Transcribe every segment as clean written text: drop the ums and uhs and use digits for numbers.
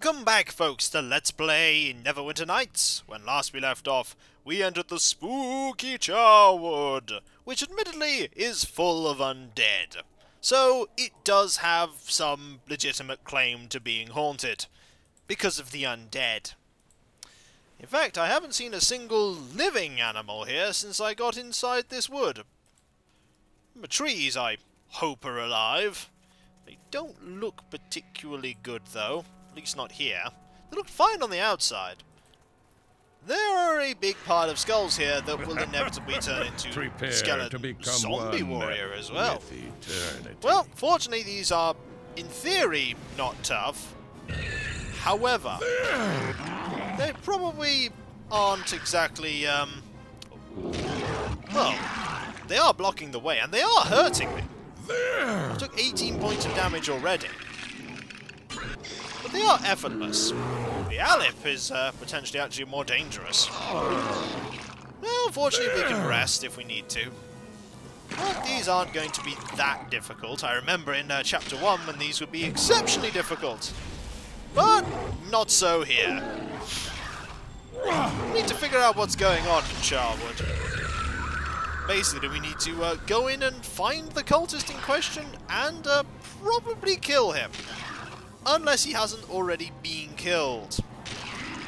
Welcome back, folks, to Let's Play Neverwinter Nights. When last we left off, we entered the spooky Charwood, which admittedly is full of undead. So it does have some legitimate claim to being haunted, because of the undead. In fact, I haven't seen a single living animal here since I got inside this wood. The trees, I hope, are alive. They don't look particularly good, though. At least not here. They look fine on the outside. There are a big pile of skulls here that will inevitably turn into skeleton zombie warrior as well. Well, fortunately these are, in theory, not tough. However, they probably aren't exactly, well, they are blocking the way, and they are hurting me. I took 18 points of damage already. But they are effortless. The Alip is potentially actually more dangerous. Well, fortunately we can rest if we need to. But these aren't going to be that difficult. I remember in Chapter 1 when these would be exceptionally difficult. But not so here. We need to figure out what's going on in Charwood. Basically, we need to go in and find the cultist in question and probably kill him. Unless he hasn't already been killed.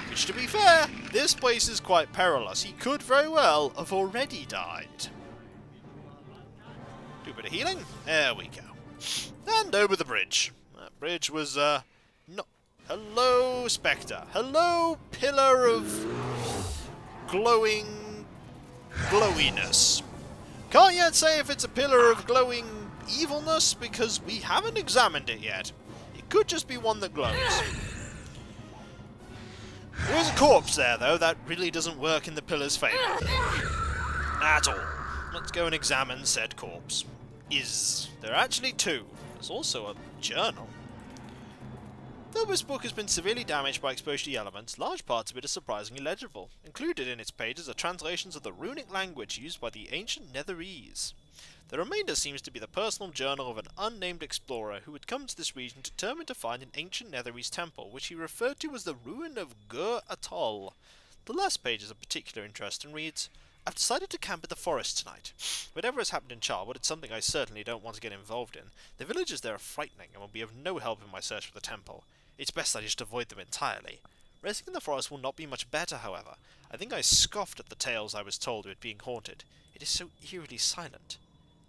Which, to be fair, this place is quite perilous. He could very well have already died. Do a bit of healing. There we go. And over the bridge. That bridge was, not... Hello, Spectre. Hello, Pillar of... glowiness. Can't yet say if it's a pillar of glowing evilness, because we haven't examined it yet. It could just be one that glows. There is a corpse there, though. That really doesn't work in the pillar's favour. At all. Let's go and examine said corpse. There are actually two. There's also a journal. Though this book has been severely damaged by exposure to the elements, large parts of it are surprisingly legible. Included in its pages are translations of the runic language used by the ancient Netherese. The remainder seems to be the personal journal of an unnamed explorer who had come to this region determined to find an ancient Netherese temple, which he referred to as the ruin of Gur Atoll. The last page is of particular interest and reads, "I've decided to camp in the forest tonight. Whatever has happened in Charwood, it's something I certainly don't want to get involved in. The villagers there are frightening and will be of no help in my search for the temple. It's best I just avoid them entirely. Resting in the forest will not be much better, however. I think I scoffed at the tales I was told of it being haunted. It is so eerily silent.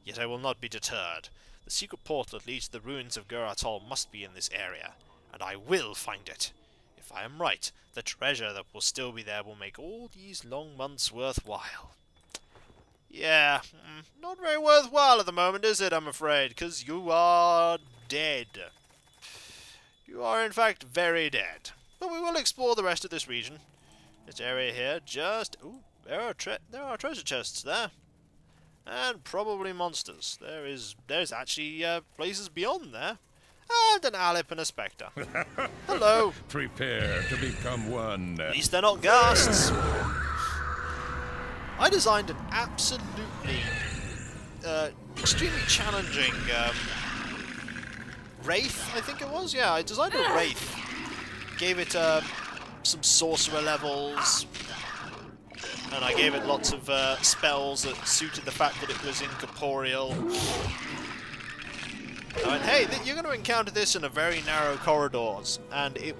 Yet I will not be deterred. The secret portal that leads to the ruins of Gur Atoll must be in this area, and I will find it. If I am right, the treasure that will still be there will make all these long months worthwhile." Yeah, not very worthwhile at the moment, is it, I'm afraid, because you are dead. You are, in fact, very dead. But we will explore the rest of this region. This area here just... Ooh, there are treasure chests there. And probably monsters. There's actually places beyond there. And an Alip and a Spectre. Hello. Prepare to become one. At least they're not ghasts. I designed an absolutely extremely challenging Wraith, I think it was? Yeah, I designed a Wraith. Gave it some sorcerer levels. And I gave it lots of spells that suited the fact that it was incorporeal. And hey, you're going to encounter this in a very narrow corridors. And its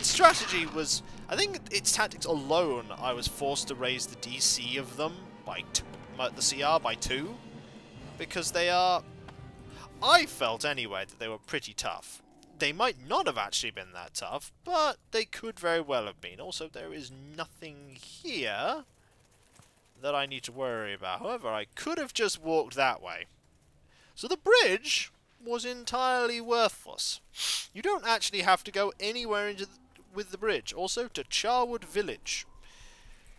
strategy was... I think its tactics alone, I was forced to raise the DC of them by the CR by 2. Because they are... I felt anyway that they were pretty tough. They might not have actually been that tough, but they could very well have been. Also, there is nothing here that I need to worry about. However, I could have just walked that way. So the bridge was entirely worthless. You don't actually have to go anywhere with the bridge. Also, to Charwood Village.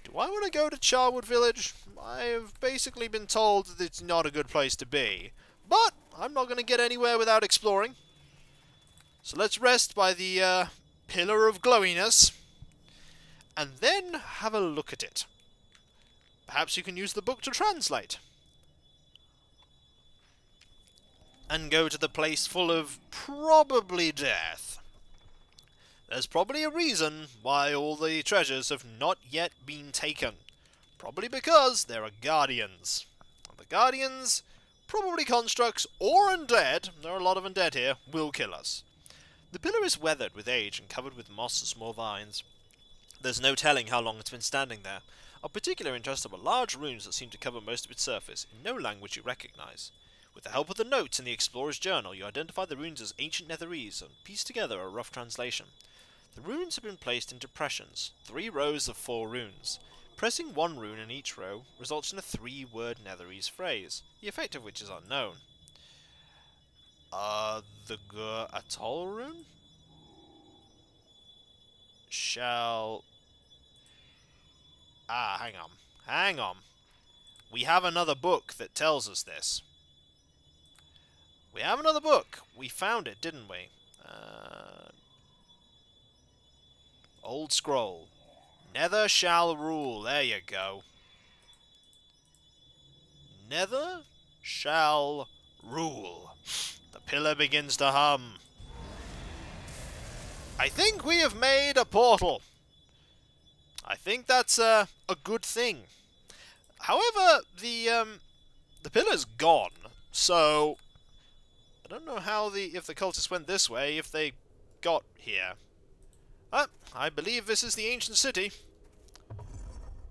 Do I want to go to Charwood Village? I have basically been told that it's not a good place to be. But I'm not going to get anywhere without exploring. So let's rest by the Pillar of Glowiness. And then have a look at it. Perhaps you can use the book to translate. And go to the place full of probably death. There's probably a reason why all the treasures have not yet been taken. Probably because there are guardians. And the guardians, probably constructs or undead, there are a lot of undead here, will kill us. The pillar is weathered with age and covered with moss and small vines. There's no telling how long it's been standing there. Of particular interest are large runes that seem to cover most of its surface, in no language you recognise. With the help of the notes in the Explorer's Journal, you identify the runes as ancient Netherese and piece together a rough translation. The runes have been placed in depressions, 3 rows of 4 runes. Pressing 1 rune in each row results in a 3-word Netherese phrase, the effect of which is unknown. The Gur-Atoll rune? Hang on. We have another book that tells us this. We have another book. We found it, didn't we? Old scroll. Nether shall rule. There you go. Nether shall rule. The pillar begins to hum. I think we have made a portal. I think that's a good thing. However, the pillar's gone, so I don't know how if the cultists went this way, if they got here. I believe this is the ancient city.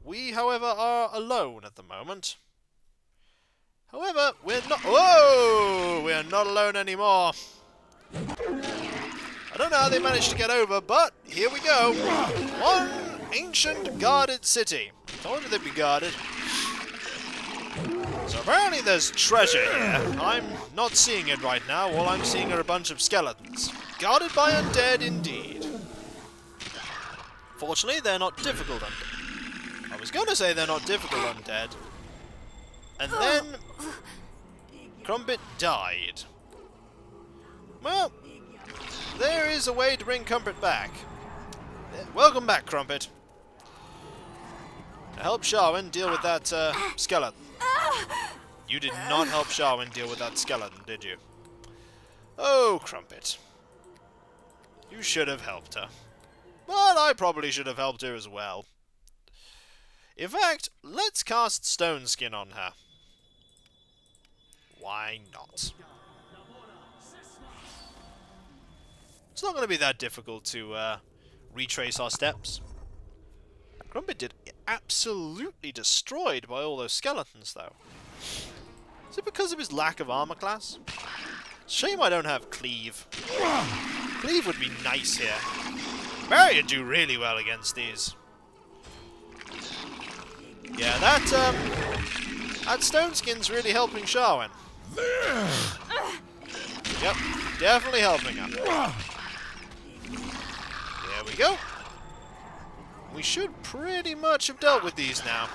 We, however, are alone at the moment. However, we're not. Whoa! We're not alone anymore. I don't know how they managed to get over, but here we go. One ancient guarded city. I told you they'd be guarded. So apparently there's treasure here. I'm not seeing it right now. All I'm seeing are a bunch of skeletons. Guarded by undead indeed. Fortunately, they're not difficult undead. I was going to say they're not difficult undead. And then Crumpet died. Well, there is a way to bring Crumpet back. Welcome back, Crumpet. To help Sharwyn deal with that skeleton. You did not help Sharwyn deal with that skeleton, did you? Oh, Crumpet. You should have helped her. But I probably should have helped her as well. In fact, let's cast Stone Skin on her. Why not? It's not going to be that difficult to retrace our steps. Crumpet did absolutely destroyed by all those skeletons, though. Is it because of his lack of armor class? Shame I don't have Cleave. Cleave would be nice here. Barrier do really well against these. Yeah, that Stone Skin's really helping Sharwyn. Yep, definitely helping her. There we go. We should pretty much have dealt with these now.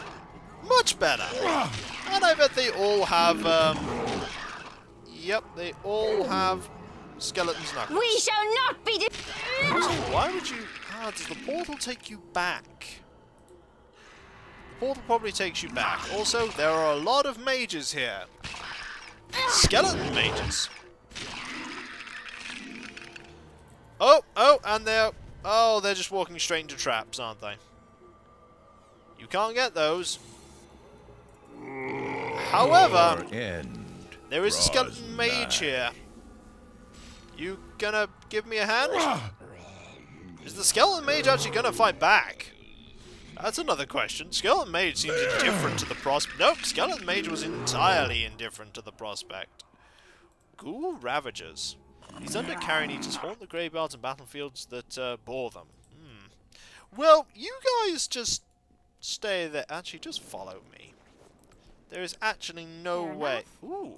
Much better. And I bet they all have, yep, they all have skeleton's knuckles. We shall not be So why would you... does the portal take you back? The portal probably takes you back. Also, there are a lot of mages here. Skeleton mages. Oh, and they're just walking straight into traps, aren't they? You can't get those. However, there is a skeleton mage here. You gonna give me a hand? Is the skeleton mage actually gonna fight back? That's another question. Skeleton mage seems indifferent to the prospect. Nope, skeleton mage was entirely indifferent to the prospect. Ghoul Ravagers. These undercarrion eaters haunt the graveyards and battlefields that bore them. Well, you guys just stay there. Actually, just follow me. There is actually no way. Ooh.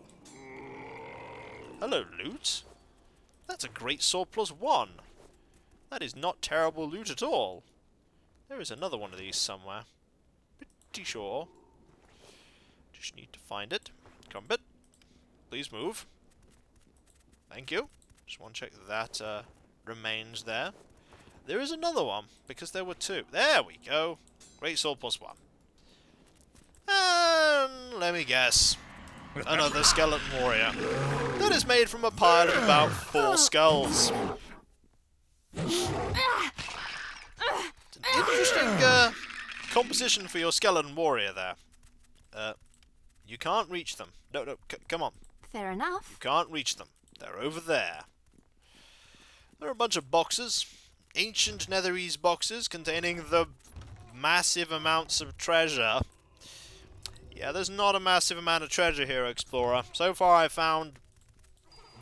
Hello, loot. That's a great sword +1. That is not terrible loot at all. There is another one of these somewhere. Pretty sure. Just need to find it. Crumpet. Please move. Thank you. Just want to check that remains there. There is another one, because there were 2. There we go. Great sword +1. And let me guess. Another skeleton warrior. That is made from a pile of about 4 skulls. It's an interesting composition for your skeleton warrior there. You can't reach them. No, come on. Fair enough. You can't reach them. They're over there. There are a bunch of boxes. Ancient Netherese boxes containing the massive amounts of treasure. Yeah, there's not a massive amount of treasure here, Explorer. So far I've found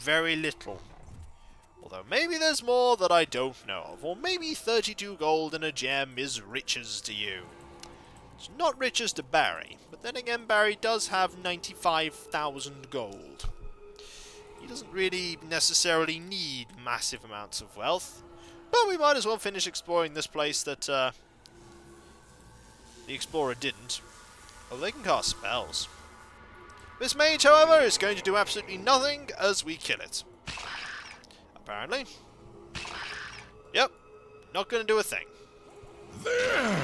very little. Although maybe there's more that I don't know of. Or maybe 32 gold and a gem is riches to you. It's not riches to Barry. But then again, Barry does have 95,000 gold. He doesn't really necessarily need massive amounts of wealth. But we might as well finish exploring this place that the Explorer didn't. Oh, they can cast spells. This mage, however, is going to do absolutely nothing as we kill it. Apparently. Yep. Not going to do a thing.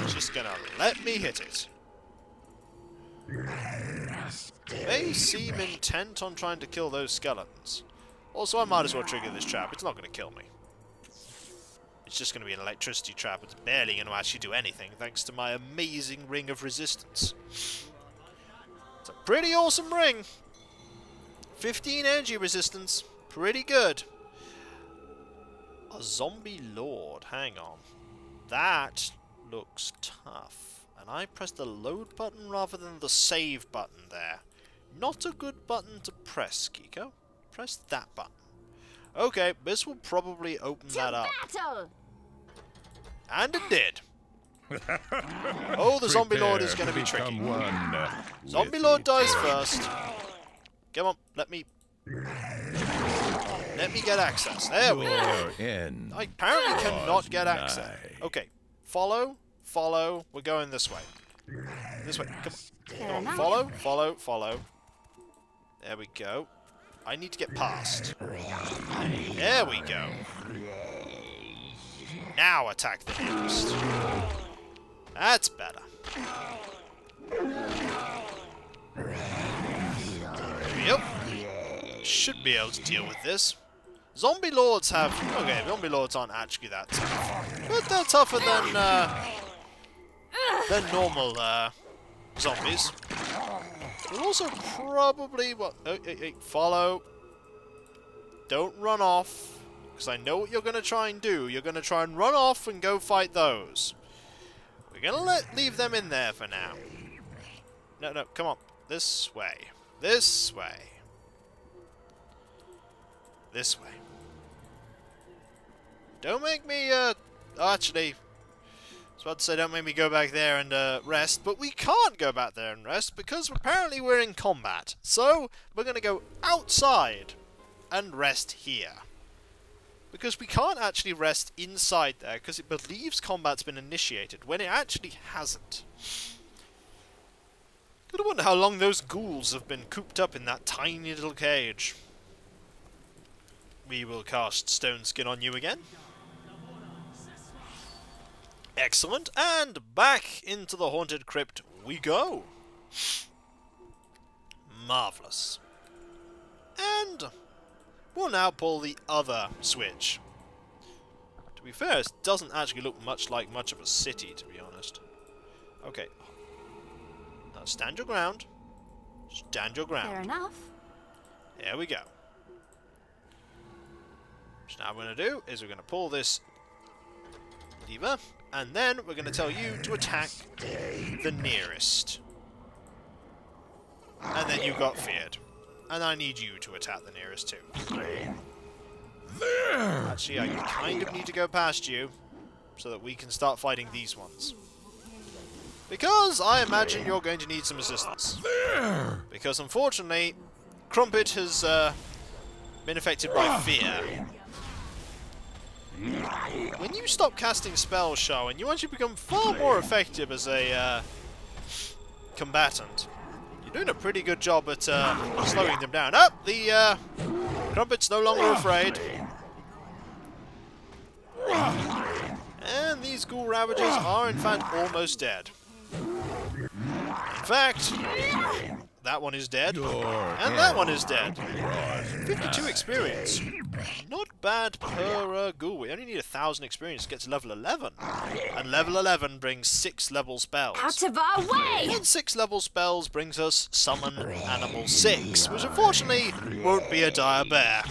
Just going to let me hit it. They seem intent on trying to kill those skeletons. Also, I might as well trigger this trap. It's not going to kill me. It's just going to be an electricity trap. It's barely going to actually do anything, thanks to my amazing ring of resistance. It's a pretty awesome ring. 15 energy resistance. Pretty good. A zombie lord. Hang on. That looks tough. And I pressed the load button rather than the save button there. Not a good button to press, Kiko. Press that button. Okay, this will probably open that up. Battle! And it did. Oh, the zombie lord is going to be tricky. Zombie lord dies first. Come on, let me get access. There we go. I apparently cannot get access. Okay, follow. We're going this way. This way. Come on. Follow. There we go. I need to get past. There we go. Now attack the nearest. That's better. Yep. Should be able to deal with this. Zombie lords have... Okay, zombie lords aren't actually that tough. But they're tougher than normal zombies. They're also probably... What? Hey, follow. Don't run off. Because I know what you're going to try and do. You're going to try and run off and go fight those. We're going to leave them in there for now. No, come on. This way. This way. This way. Don't make me, actually, I was about to say don't make me go back there and, rest, but we can't go back there and rest because apparently we're in combat. So, we're going to go outside and rest here. Because we can't actually rest inside there because it believes combat's been initiated when it actually hasn't. Gotta wonder how long those ghouls have been cooped up in that tiny little cage. We will cast Stone Skin on you again. Excellent, and back into the Haunted Crypt we go. Marvellous. And we'll now pull the other switch. To be fair, it doesn't actually look much like much of a city, to be honest. Okay. Now stand your ground. Stand your ground. Fair enough. There we go. So now what we're going to do is we're going to pull this lever, and then we're going to tell you to attack the nearest. And then you got feared. And I need you to attack the nearest too. Actually, I kind of need to go past you so that we can start fighting these ones. Because I imagine you're going to need some assistance. Because unfortunately, Crumpet has been affected by fear. When you stop casting spells, Sharwin, you actually become far more effective as a combatant. You're doing a pretty good job at slowing them down. Oh, the Crumpet's no longer afraid. And these ghoul ravagers are in fact almost dead. In fact, that one is dead, and that one is dead. 52 experience. Not bad per ghoul. We only need 1,000 experience to get to level 11. And level 11 brings 6 level spells. Out of our way! And 6 level spells brings us Summon Animal 6, which unfortunately won't be a dire bear.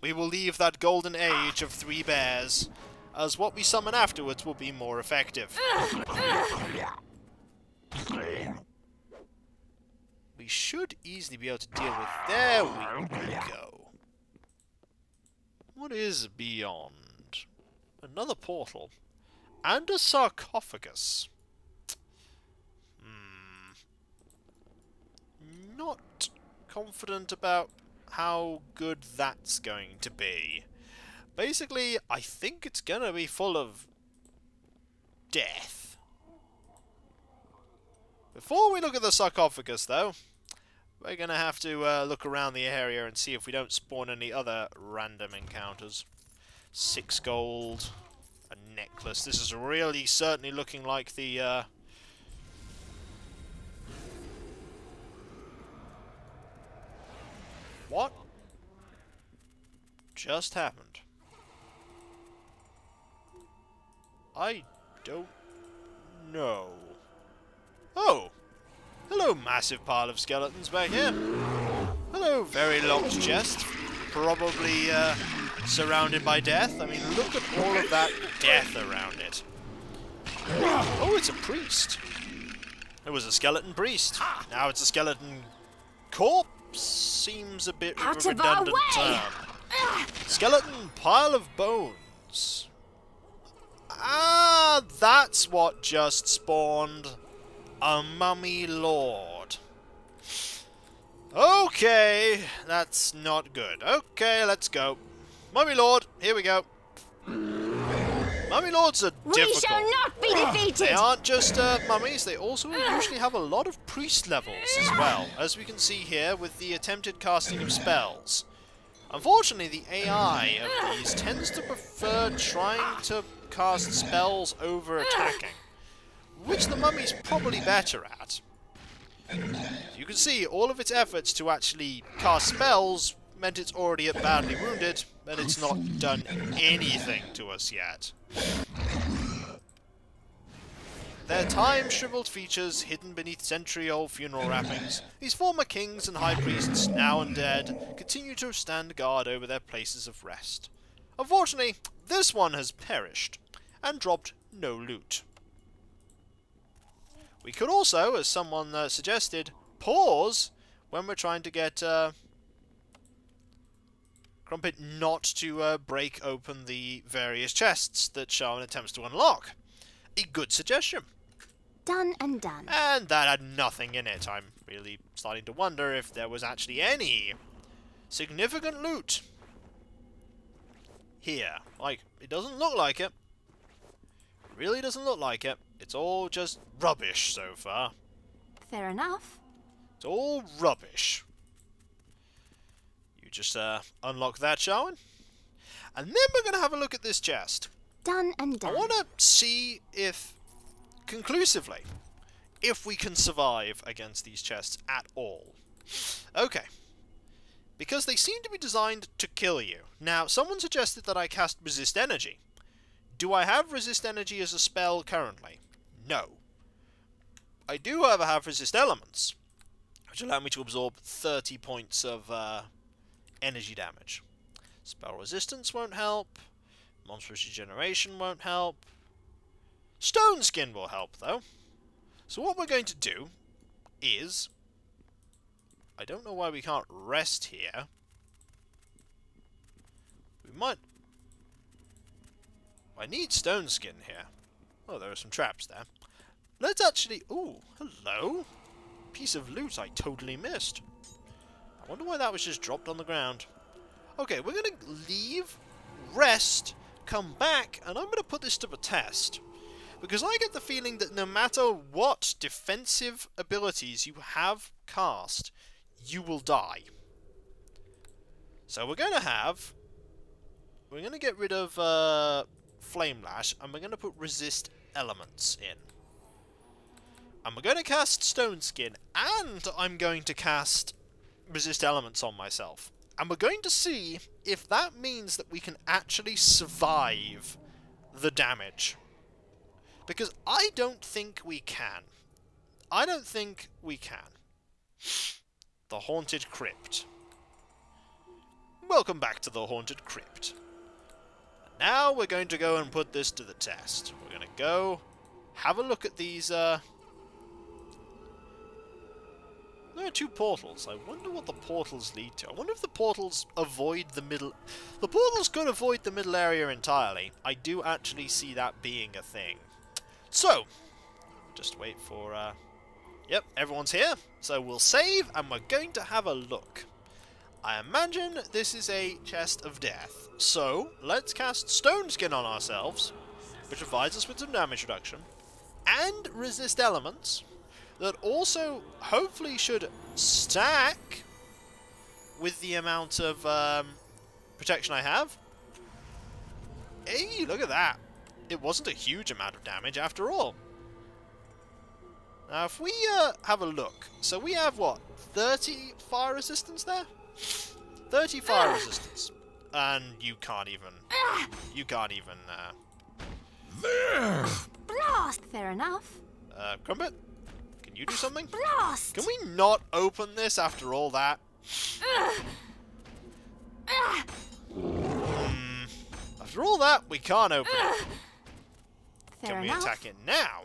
We will leave that golden age of 3 bears, as what we summon afterwards will be more effective. We should easily be able to deal with... There we go. What is beyond? Another portal. And a sarcophagus. Not confident about how good that's going to be. Basically, I think it's going to be full of death. Before we look at the sarcophagus, though, we're going to have to look around the area and see if we don't spawn any other random encounters. 6 gold, a necklace. This is really certainly looking like the... What just happened? I don't know. Oh! Hello, massive pile of skeletons back here. Hello, very locked chest. Probably surrounded by death. I mean, look at all of that death around it. Oh, it's a priest. It was a skeleton priest. Now it's a skeleton corpse. Seems a bit of a redundant term. Skeleton pile of bones. Ah, that's what just spawned. A mummy lord. Okay, that's not good. Okay, let's go. Mummy lord, here we go. Mummy lords are difficult. We shall not be defeated! They aren't just mummies, they also usually have a lot of priest levels as well, as we can see here with the attempted casting of spells. Unfortunately, the AI of these tends to prefer trying to cast spells over attacking, which the mummy's probably better at. You can see all of its efforts to actually cast spells meant it's already badly wounded, and it's not done anything to us yet. Their time-shriveled features hidden beneath century-old funeral wrappings, these former kings and high priests, now undead, continue to stand guard over their places of rest. Unfortunately, this one has perished, and dropped no loot. We could also, as someone suggested, pause when we're trying to get Crumpet not to break open the various chests that Sharwyn attempts to unlock. A good suggestion. Done and done. And that had nothing in it. I'm really starting to wonder if there was actually any significant loot here. Like, it doesn't look like it. Really doesn't look like it. It's all just rubbish so far. Fair enough. It's all rubbish. You just unlock that, Sharwyn. And then we're going to have a look at this chest. Done and done. I want to see if, conclusively, if we can survive against these chests at all. Okay. Because they seem to be designed to kill you. Now, someone suggested that I cast Resist Energy. Do I have Resist Energy as a spell currently? No. I do, however, have Resist Elements, which allow me to absorb 30 points of energy damage. Spell Resistance won't help. Monstrous Regeneration won't help. Stone Skin will help, though. So what we're going to do is... I don't know why we can't rest here. We might... I need Stone Skin here. Oh, there are some traps there. Let's actually... Ooh, hello. Piece of loot I totally missed. I wonder why that was just dropped on the ground. Okay, we're going to leave, rest, come back, and I'm going to put this to the test. Because I get the feeling that no matter what defensive abilities you have cast, you will die. So we're going to have... We're going to get rid of Flame Lash, and we're going to put Resist Elements in. And we're going to cast Stone Skin, and I'm going to cast Resist Elements on myself. And we're going to see if that means that we can actually survive the damage. Because I don't think we can. I don't think we can. The Haunted Crypt. Welcome back to the Haunted Crypt. And now we're going to go and put this to the test. We're going to go have a look at these... There are 2 portals. I wonder what the portals lead to. I wonder if the portals avoid the middle... The portals could avoid the middle area entirely. I do actually see that being a thing. So, just wait for... Yep, everyone's here. So we'll save, and we're going to have a look. I imagine this is a chest of death. So, let's cast Stone Skin on ourselves, which provides us with some damage reduction, and resist elements, that also hopefully should stack with the amount of protection I have. Hey, look at that. It wasn't a huge amount of damage after all. Now, if we have a look, so we have, what, 30 fire resistance there? 30 fire resistance. And you can't even... There! Blast! Fair enough. Crumpet? Can you do something? Blast! Can we not open this after all that? After all that, we can't open it. Fair Can we enough. attack it now?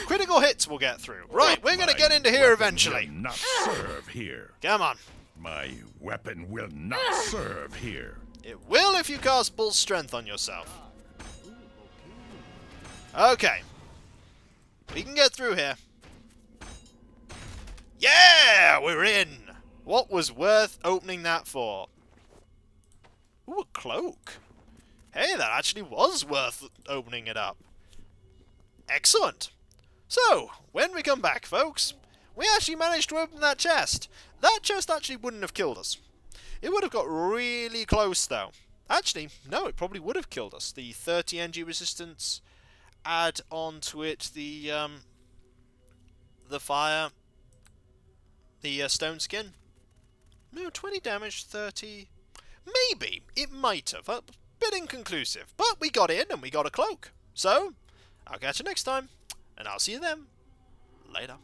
Critical hits we'll get through. Right, we're going to My get into here weapon eventually. Will not serve here. Come on. My weapon will not serve here. It will if you cast Bull Strength on yourself. Okay. We can get through here. Yeah, we're in. What was worth opening that for? Ooh, a cloak. Hey, that actually was worth opening it up. Excellent. So, when we come back, folks, we actually managed to open that chest. That chest actually wouldn't have killed us. It would have got really close, though. Actually, no, it probably would have killed us. The 30 NG resistance, add on to it the fire, the stone skin. No, 20 damage, 30... Maybe. It might have. A bit inconclusive. But we got in and we got a cloak. So, I'll catch you next time. And I'll see you then. Later.